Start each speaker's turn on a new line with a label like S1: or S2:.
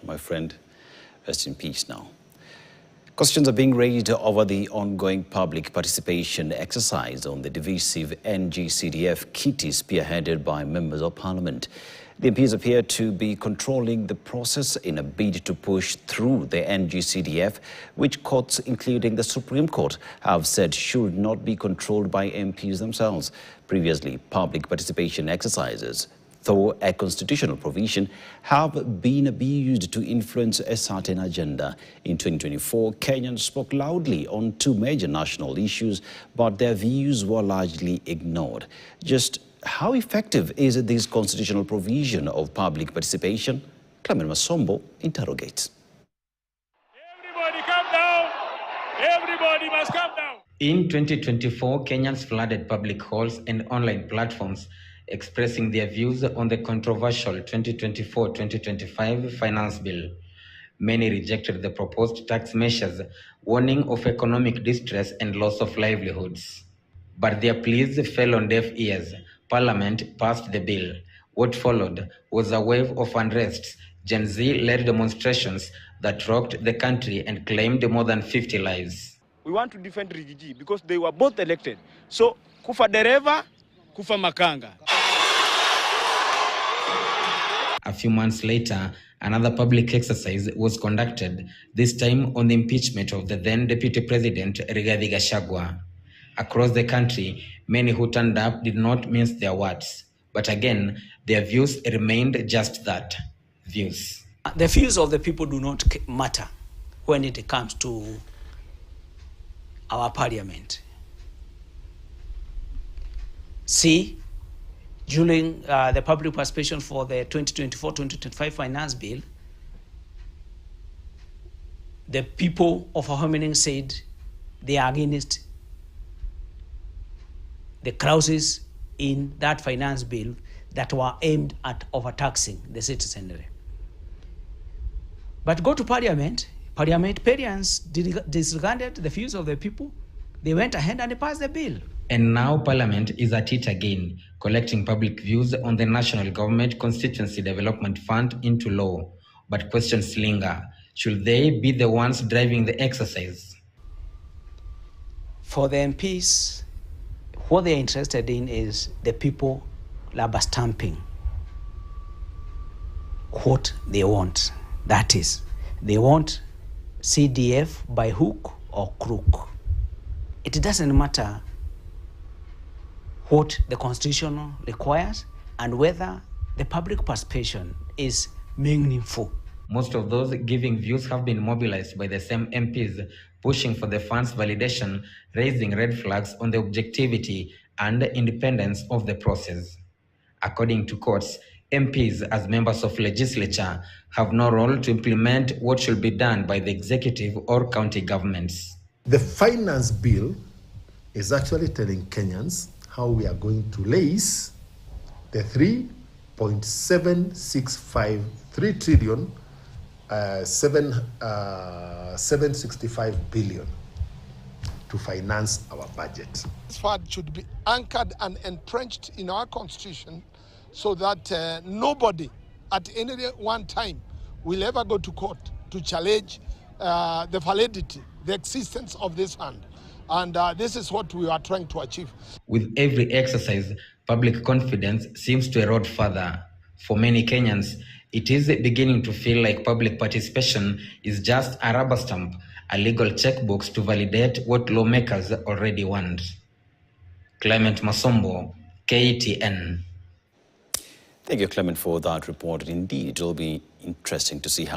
S1: My friend, rest in peace now. Questions are being raised over the ongoing public participation exercise on the divisive NG-CDF kitty spearheaded by members of parliament. The MPs appear to be controlling the process in a bid to push through the NG-CDF, which courts, including the Supreme Court, have said should not be controlled by MPs themselves. Previously, public participation exercises, though a constitutional provision, have been abused to influence a certain agenda. In 2024, Kenyans spoke loudly on two major national issues, but their views were largely ignored. Just how effective is this constitutional provision of public participation? Clement Masombo interrogates.
S2: Everybody come down! Everybody must come down!
S3: In 2024, Kenyans flooded public halls and online platforms expressing their views on the controversial 2024-2025 finance bill. Many rejected the proposed tax measures, warning of economic distress and loss of livelihoods. But their pleas fell on deaf ears. Parliament passed the bill. What followed was a wave of unrest, Gen Z-led demonstrations that rocked the country and claimed more than 50 lives.
S2: We want to defend Rigiji because they were both elected. So, kufa dereva, kufa makanga.
S3: A few months later, another public exercise was conducted, this time on the impeachment of the then Deputy President Rigathi Gachagua. Across the country, many who turned up did not mince their words. But again, their views remained just that, views.
S4: The views of the people do not matter when it comes to our parliament. See, during the public participation for the 2024-2025 finance bill, the people of Ahomening said they are against the clauses in that finance bill that were aimed at overtaxing the citizenry. But go to parliament, parliamentarians disregarded the views of the people. They went ahead and passed the bill.
S3: And now Parliament is at it again, collecting public views on the National Government Constituency Development Fund into law. But questions linger. Should they be the ones driving the exercise?
S4: For the MPs, what they're interested in is the people rubber stamping what they want. That is, they want CDF by hook or crook. It doesn't matter what the Constitution requires and whether the public participation is meaningful.
S3: Most of those giving views have been mobilized by the same MPs, pushing for the fund's validation, raising red flags on the objectivity and independence of the process. According to courts, MPs as members of legislature have no role to implement what should be done by the executive or county governments.
S5: The finance bill is actually telling Kenyans how we are going to raise the 3.765 trillion 765 billion to finance our budget.
S6: This fund should be anchored and entrenched in our constitution so that nobody at any one time will ever go to court to challenge the validity, the existence of this fund. And this is what we are trying to achieve.
S3: With every exercise, public confidence seems to erode further. For many Kenyans, it is beginning to feel like public participation is just a rubber stamp, a legal checkbox to validate what lawmakers already want. Clement Masombo, KTN.
S1: Thank you, Clement, for that report. Indeed, it will be interesting to see how